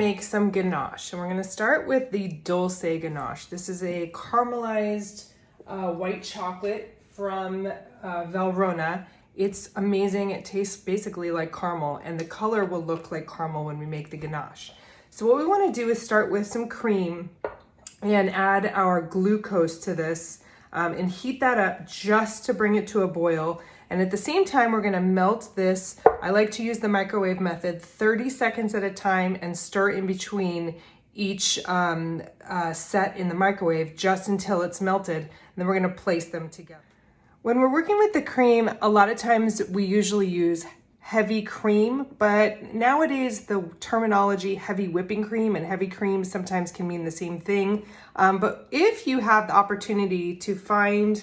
make some ganache, and we're gonna start with the dulce ganache. This is a caramelized white chocolate from Valrhona. It's amazing. It tastes basically like caramel, and the color will look like caramel when we make the ganache. So what we wanna do is start with some cream and add our glucose to this and heat that up just to bring it to a boil. And at the same time, we're gonna melt this. I like to use the microwave method, 30 seconds at a time, and stir in between each set in the microwave just until it's melted. And then we're gonna place them together. When we're working with the cream, a lot of times we usually use heavy cream, but nowadays the terminology heavy whipping cream and heavy cream sometimes can mean the same thing. But if you have the opportunity to find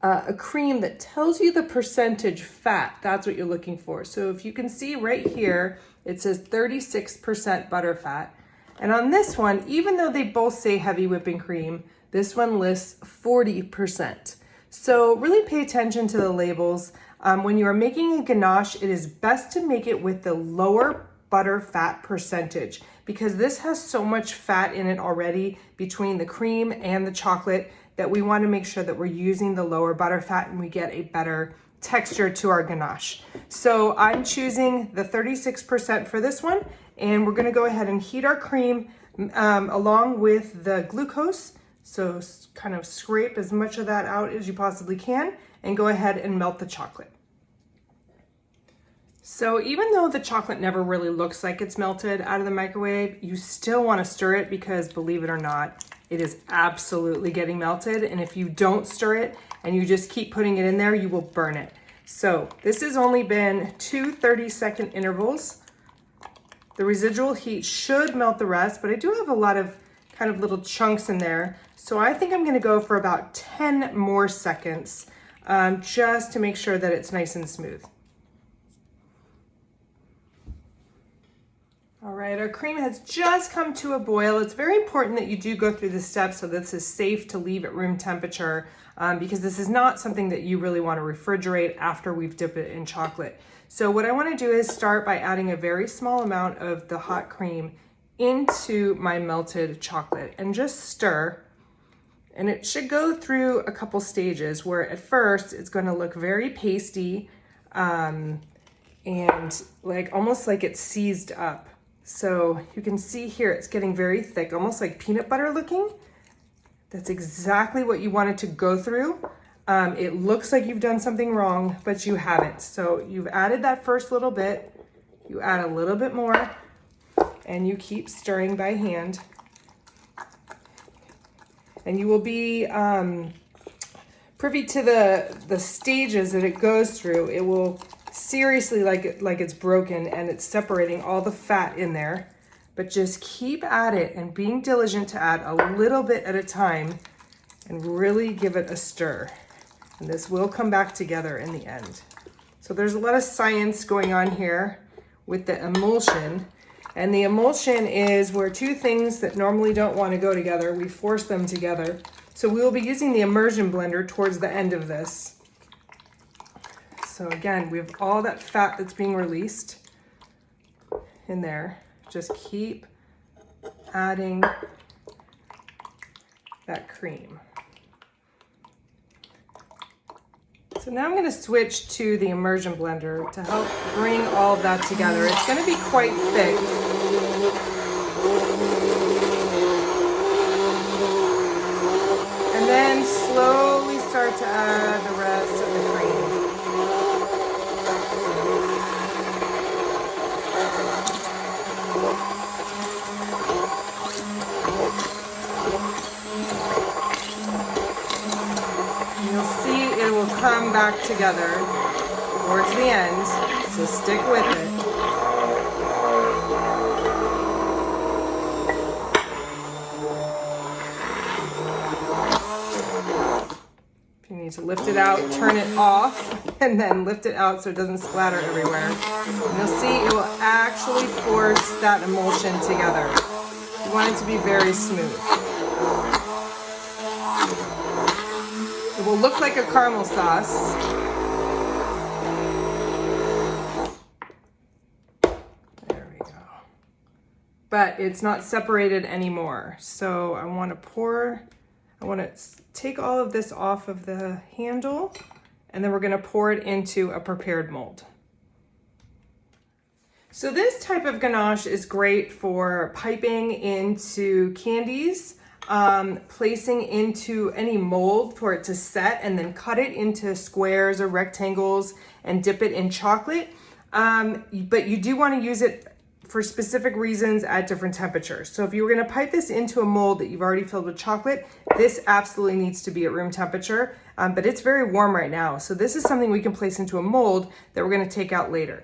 a cream that tells you the percentage fat, that's what you're looking for. So if you can see right here, it says 36% butter fat. And on this one, even though they both say heavy whipping cream, this one lists 40%. So really pay attention to the labels. When you are making a ganache, it is best to make it with the lower butter fat percentage because this has so much fat in it already between the cream and the chocolate that we want to make sure that we're using the lower butter fat and we get a better texture to our ganache. So I'm choosing the 36% for this one, and we're going to go ahead and heat our cream along with the glucose. So kind of scrape as much of that out as you possibly can and go ahead and melt the chocolate. So even though the chocolate never really looks like it's melted out of the microwave, you still want to stir it because, believe it or not, it is absolutely getting melted. And if you don't stir it and you just keep putting it in there, you will burn it. So this has only been 2 30-second intervals. The residual heat should melt the rest, but I do have a lot of kind of little chunks in there. So I think I'm going to go for about 10 more seconds just to make sure that it's nice and smooth. All right, our cream has just come to a boil. It's very important that you do go through the steps so this is safe to leave at room temperature because this is not something that you really want to refrigerate after we've dipped it in chocolate. So what I want to do is start by adding a very small amount of the hot cream into my melted chocolate and just stir. And it should go through a couple stages where at first it's going to look very pasty and like almost like it's seized up. So you can see here it's getting very thick, almost like peanut butter looking. That's exactly what you want it to go through. It looks like you've done something wrong, but you haven't. So you've added that first little bit, you add a little bit more, and you keep stirring by hand. And you will be privy to the stages that it goes through. It will seriously like it's broken and it's separating all the fat in there, but just keep at it and being diligent to add a little bit at a time and really give it a stir. And this will come back together in the end. So there's a lot of science going on here with the emulsion. And the emulsion is where two things that normally don't want to go together, we force them together. So we will be using the immersion blender towards the end of this. So again, we have all that fat that's being released in there. Just keep adding that cream. So now I'm going to switch to the immersion blender to help bring all of that together. It's going to be quite thick. And then slowly start to add the rest of the cream. Come back together towards the end, so stick with it. If you need to lift it out, turn it off, and then lift it out so it doesn't splatter everywhere. And you'll see it will actually force that emulsion together. You want it to be very smooth. It will look like a caramel sauce. There we go. but it's not separated anymore. So I want to take all of this off of the handle, and then we're going to pour it into a prepared mold. So this type of ganache is great for piping into candies, placing into any mold for it to set, and then cut it into squares or rectangles and dip it in chocolate. But you do want to use it for specific reasons at different temperatures. So if you were going to pipe this into a mold that you've already filled with chocolate, this absolutely needs to be at room temperature, but it's very warm right now. So this is something we can place into a mold that we're going to take out later.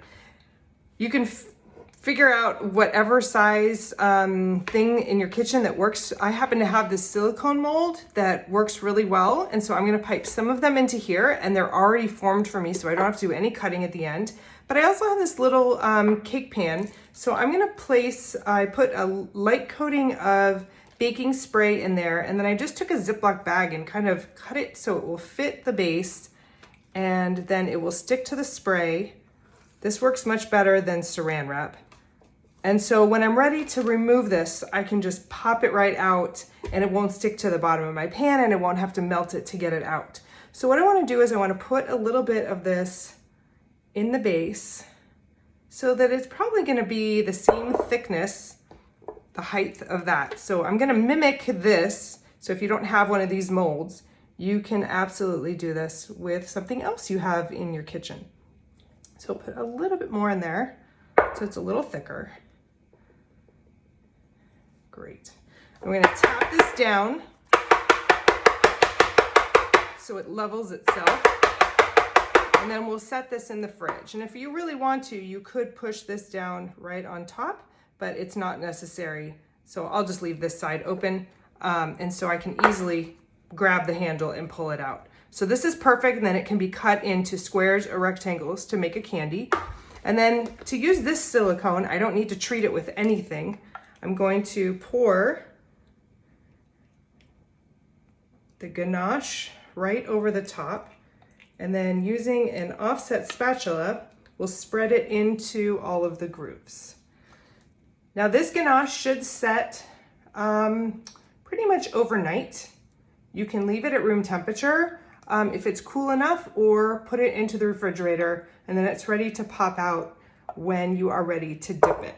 You can figure out whatever size thing in your kitchen that works. I happen to have this silicone mold that works really well, and so I'm going to pipe some of them into here, and they're already formed for me, so I don't have to do any cutting at the end. But I also have this little cake pan, so I'm going to I put a light coating of baking spray in there, and then I just took a Ziploc bag and kind of cut it so it will fit the base, and then it will stick to the spray. This works much better than saran wrap. And so when I'm ready to remove this, I can just pop it right out, and it won't stick to the bottom of my pan, and I won't have to melt it to get it out. So what I want to do is I want to put a little bit of this in the base so that it's probably going to be the same thickness, the height of that. So I'm going to mimic this. So if you don't have one of these molds, you can absolutely do this with something else you have in your kitchen. So put a little bit more in there so it's a little thicker. Great. I'm going to tap this down so it levels itself. And then we'll set this in the fridge. And if you really want to, you could push this down right on top, but it's not necessary. So I'll just leave this side open. And so I can easily grab the handle and pull it out. So this is perfect. And then it can be cut into squares or rectangles to make a candy. And then to use this silicone, I don't need to treat it with anything. I'm going to pour the ganache right over the top. And then using an offset spatula, we'll spread it into all of the grooves. Now this ganache should set pretty much overnight. You can leave it at room temperature if it's cool enough, or put it into the refrigerator, and then it's ready to pop out when you are ready to dip it.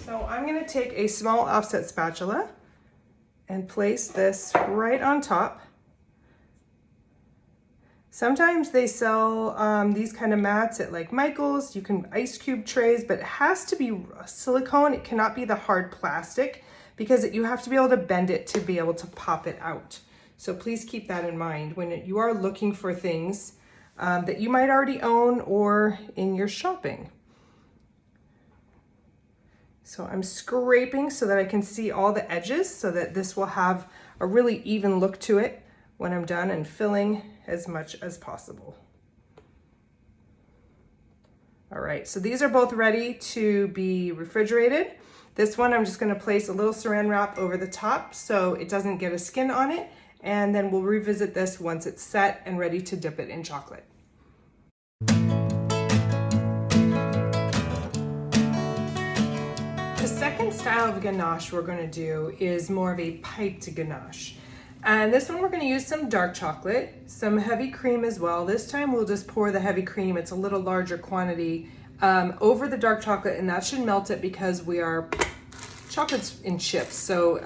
So I'm going to take a small offset spatula and place this right on top. Sometimes they sell these kind of mats at like Michael's. You can ice cube trays, but it has to be silicone. It cannot be the hard plastic, because you have to be able to bend it to be able to pop it out. So please keep that in mind when you are looking for things that you might already own or in your shopping. So I'm scraping so that I can see all the edges, so that this will have a really even look to it when I'm done, and filling as much as possible. All right, so these are both ready to be refrigerated. This one, I'm just gonna place a little saran wrap over the top so it doesn't get a skin on it, and then we'll revisit this once it's set and ready to dip it in chocolate. The second style of ganache we're going to do is more of a piped ganache. And this one we're going to use some dark chocolate, some heavy cream as well. This time we'll just pour the heavy cream, it's a little larger quantity, over the dark chocolate, and that should melt it because chocolate's in chips, so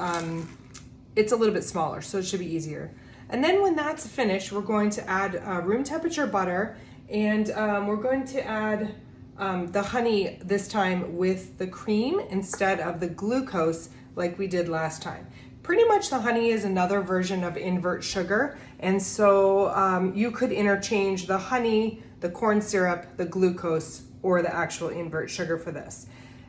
it's a little bit smaller, so it should be easier. And then when that's finished, we're going to add room temperature butter, and we're going to add the honey this time with the cream instead of the glucose like we did last time. Pretty much the honey is another version of invert sugar, and so you could interchange the honey, the corn syrup, the glucose, or the actual invert sugar for this.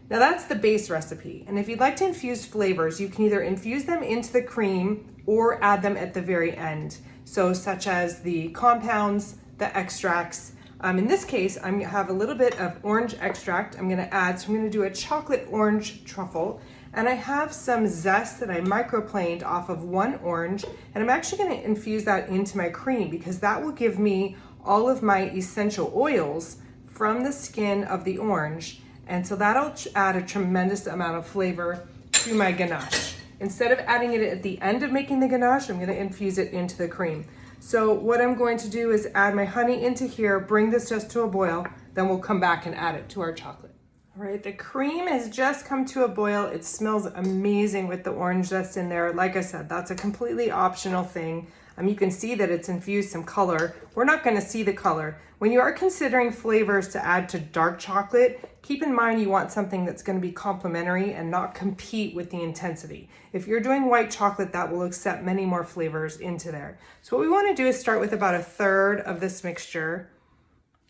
Now that's the base recipe, and if you'd like to infuse flavors, you can either infuse them into the cream or add them at the very end. So such as the compounds, the extracts. In this case, I'm gonna have a little bit of orange extract I'm gonna add, so I'm gonna do a chocolate orange truffle, and I have some zest that I microplaned off of one orange, and I'm actually gonna infuse that into my cream because that will give me all of my essential oils from the skin of the orange. And so that'll add a tremendous amount of flavor to my ganache. Instead of adding it at the end of making the ganache, I'm going to infuse it into the cream. So what I'm going to do is add my honey into here, bring this just to a boil, then we'll come back and add it to our chocolate. All right, the cream has just come to a boil. It smells amazing with the orange that's in there. Like I said, that's a completely optional thing. You can see that it's infused some color. We're not going to see the color. When you are considering flavors to add to dark chocolate, keep in mind you want something that's going to be complementary and not compete with the intensity. If you're doing white chocolate, that will accept many more flavors into there. So what we want to do is start with about 1/3 of this mixture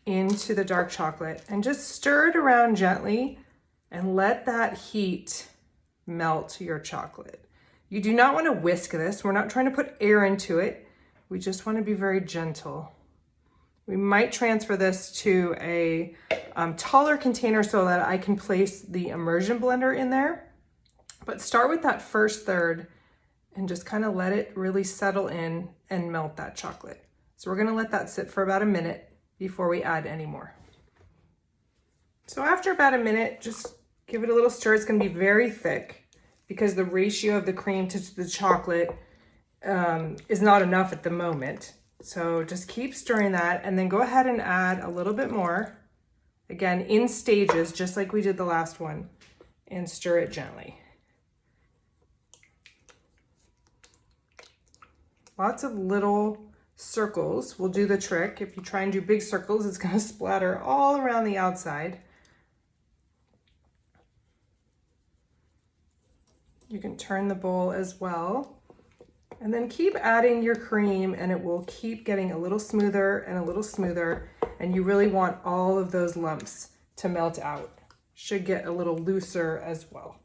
into the dark chocolate and just stir it around gently and let that heat melt your chocolate. You do not want to whisk this. We're not trying to put air into it. We just want to be very gentle. We might transfer this to a taller container so that I can place the immersion blender in there. But start with that first third and just kind of let it really settle in and melt that chocolate. So we're going to let that sit for about a minute before we add any more. So after about a minute, just give it a little stir. It's going to be very thick because the ratio of the cream to the chocolate is not enough at the moment. So just keep stirring that and then go ahead and add a little bit more. Again, in stages, just like we did the last one, and stir it gently. Lots of little circles will do the trick. If you try and do big circles, it's going to splatter all around the outside. You can turn the bowl as well. And then keep adding your cream and it will keep getting a little smoother and a little smoother. And you really want all of those lumps to melt out. Should get a little looser as well.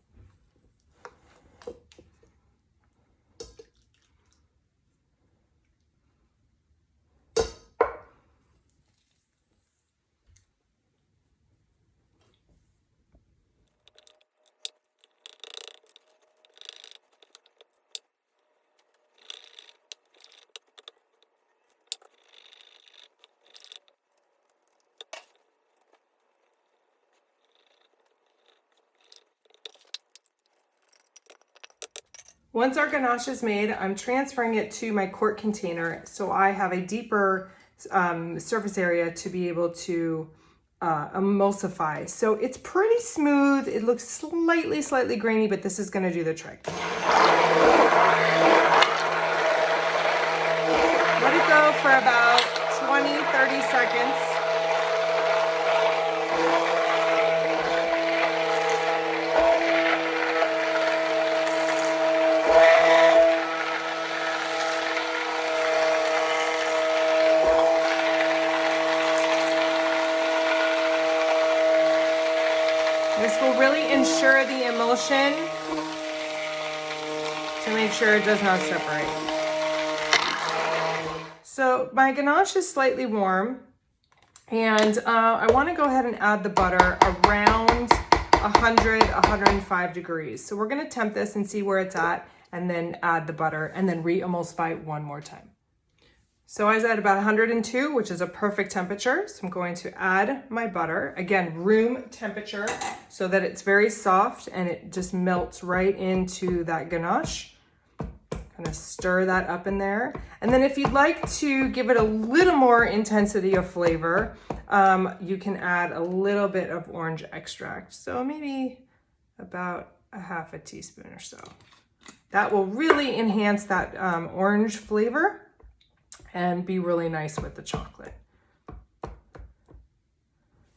Once our ganache is made, I'm transferring it to my quart container so I have a deeper surface area to be able to emulsify. So it's pretty smooth. It looks slightly grainy, but this is going to do the trick. Let it go for about 20-30 seconds. This will really ensure the emulsion to make sure it does not separate. So my ganache is slightly warm and I want to go ahead and add the butter around 105 degrees. So we're going to temp this and see where it's at and then add the butter and then re-emulsify one more time. So I was at about 102, which is a perfect temperature. So I'm going to add my butter, again, room temperature, so that it's very soft and it just melts right into that ganache. Kind of stir that up in there. And then if you'd like to give it a little more intensity of flavor, you can add a little bit of orange extract. So maybe about a ½ teaspoon or so. That will really enhance that orange flavor and be really nice with the chocolate.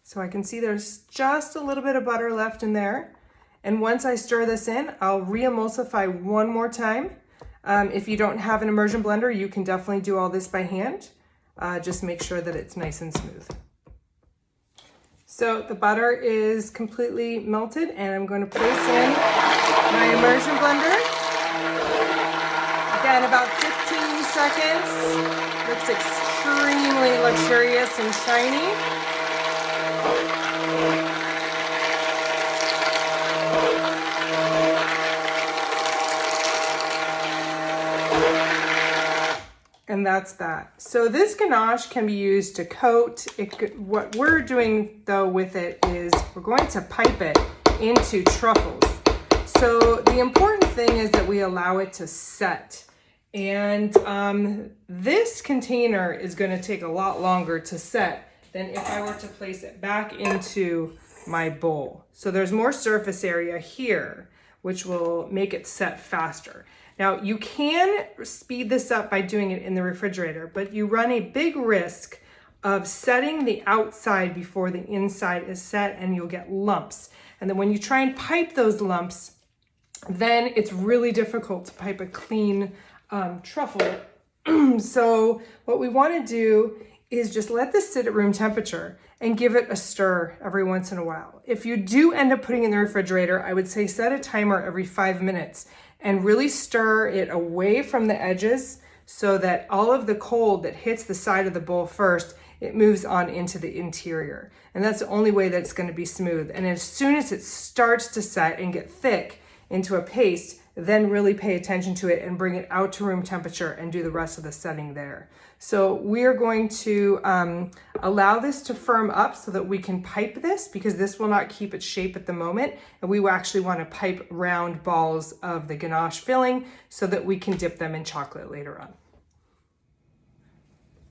So I can see there's just a little bit of butter left in there. And once I stir this in, I'll re-emulsify one more time. If you don't have an immersion blender, you can definitely do all this by hand. Just make sure that it's nice and smooth. So the butter is completely melted and I'm going to place in my immersion blender. Again, about 15 seconds. Looks extremely luxurious and shiny. And that's that. So this ganache can be used to coat. What we're doing though with it is we're going to pipe it into truffles. So the important thing is that we allow it to set. And this container is going to take a lot longer to set than if I were to place it back into my bowl. So there's more surface area here, which will make it set faster. Now you can speed this up by doing it in the refrigerator, but you run a big risk of setting the outside before the inside is set, and you'll get lumps. And then when you try and pipe those lumps, then it's really difficult to pipe a clean truffle. So what we want to do is just let this sit at room temperature and give it a stir every once in a while. If you do end up putting it in the refrigerator, I would say set a timer every 5 minutes and really stir it away from the edges so that all of the cold that hits the side of the bowl first, it moves on into the interior. And that's the only way that it's going to be smooth. And as soon as it starts to set and get thick into a paste, then really pay attention to it and bring it out to room temperature and do the rest of the setting there. So we're going to allow this to firm up so that we can pipe this, because this will not keep its shape at the moment. And we actually want to pipe round balls of the ganache filling so that we can dip them in chocolate later on.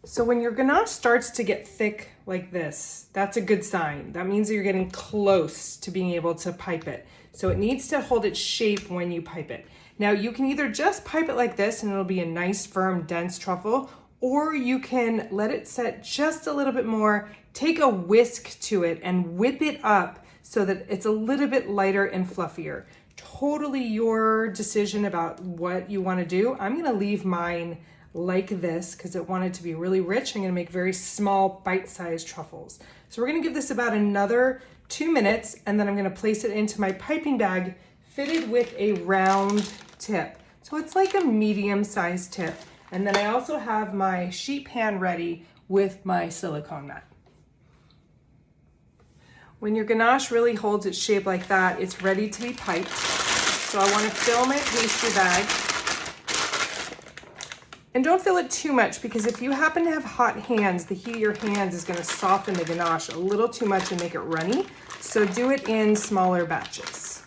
So when your ganache starts to get thick like this, that's a good sign. That means that you're getting close to being able to pipe it. So it needs to hold its shape when you pipe it. Now you can either just pipe it like this and it'll be a nice, firm, dense truffle, or you can let it set just a little bit more, take a whisk to it and whip it up so that it's a little bit lighter and fluffier. Totally your decision about what you want to do. I'm going to leave mine like this because I want it to be really rich. I'm going to make very small bite-sized truffles. So we're going to give this about another 2 minutes, and then I'm going to place it into my piping bag fitted with a round tip. So it's like a medium-sized tip. And then I also have my sheet pan ready with my silicone mat. When your ganache really holds its shape like that, it's ready to be piped. So I want to fill my pastry bag. And don't fill it too much, because if you happen to have hot hands, the heat of your hands is going to soften the ganache a little too much and make it runny. So do it in smaller batches.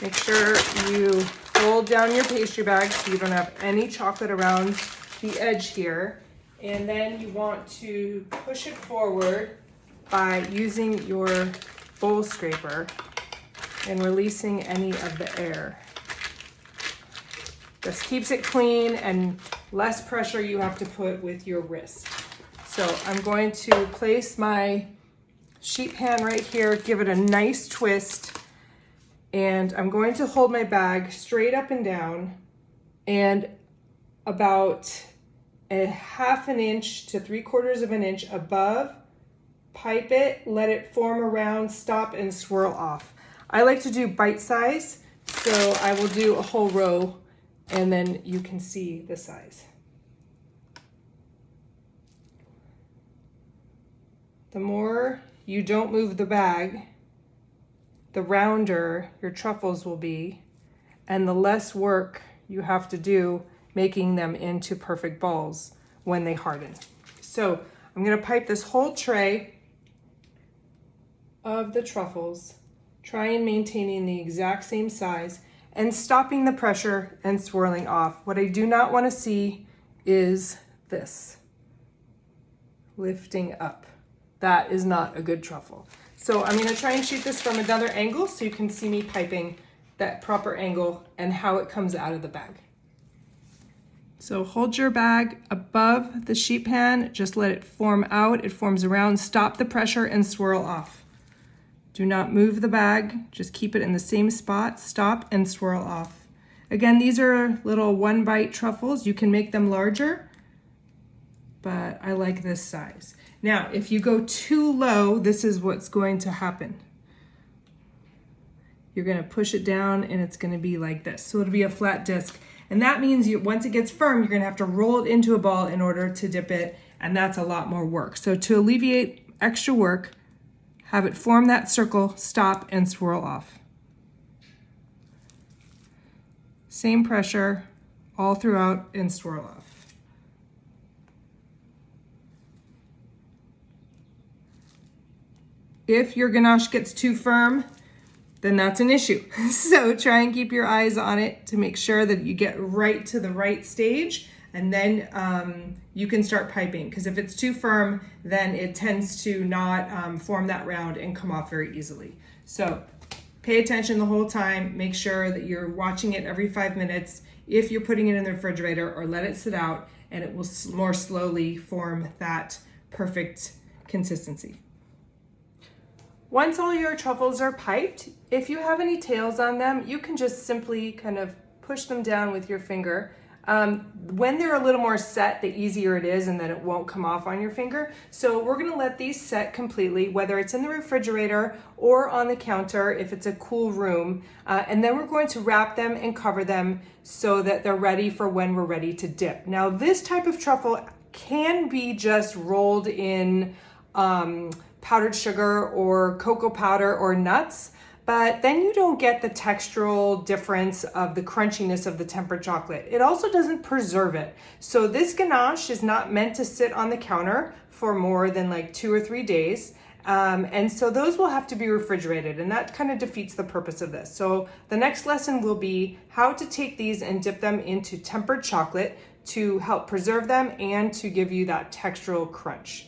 Make sure you fold down your pastry bag so you don't have any chocolate around the edge here. And then you want to push it forward by using your bowl scraper and releasing any of the air. This keeps it clean and less pressure you have to put with your wrist. So I'm going to place my sheet pan right here, give it a nice twist, and I'm going to hold my bag straight up and down and about a 1/2 inch to 3/4 inch above, pipe it, let it form around, stop and swirl off. I like to do bite size, so I will do a whole row and then you can see the size. The more you don't move the bag, the rounder your truffles will be, and the less work you have to do making them into perfect balls when they harden. So I'm going to pipe this whole tray of the truffles, trying maintaining the exact same size and stopping the pressure and swirling off. What I do not want to see is this lifting up. That is not a good truffle. So I'm going to try and shoot this from another angle so you can see me piping that proper angle and how it comes out of the bag. So hold your bag above the sheet pan, just let it form out, it forms around, stop the pressure and swirl off. Do not move the bag, just keep it in the same spot, stop and swirl off. Again, these are little 1-bite truffles. You can make them larger, but I like this size. Now, if you go too low, this is what's going to happen. You're going to push it down and it's going to be like this. So it'll be a flat disc. And that means once it gets firm, you're going to have to roll it into a ball in order to dip it. And that's a lot more work. So to alleviate extra work, have it form that circle, stop and swirl off. Same pressure all throughout and swirl off. If your ganache gets too firm, then that's an issue. So try and keep your eyes on it to make sure that you get right to the right stage, and then you can start piping, because if it's too firm, then it tends to not form that round and come off very easily. So pay attention the whole time. Make sure that you're watching it every 5 minutes if you're putting it in the refrigerator, or let it sit out and it will more slowly form that perfect consistency. Once all your truffles are piped, if you have any tails on them, you can just simply kind of push them down with your finger. When they're a little more set, the easier it is, and then it won't come off on your finger. So we're gonna let these set completely, whether it's in the refrigerator or on the counter if it's a cool room. And then we're going to wrap them and cover them so that they're ready for when we're ready to dip. Now this type of truffle can be just rolled in powdered sugar or cocoa powder or nuts, but then you don't get the textural difference of the crunchiness of the tempered chocolate. It also doesn't preserve it. So this ganache is not meant to sit on the counter for more than like 2 or 3 days. And so those will have to be refrigerated, and that kind of defeats the purpose of this. So the next lesson will be how to take these and dip them into tempered chocolate to help preserve them and to give you that textural crunch.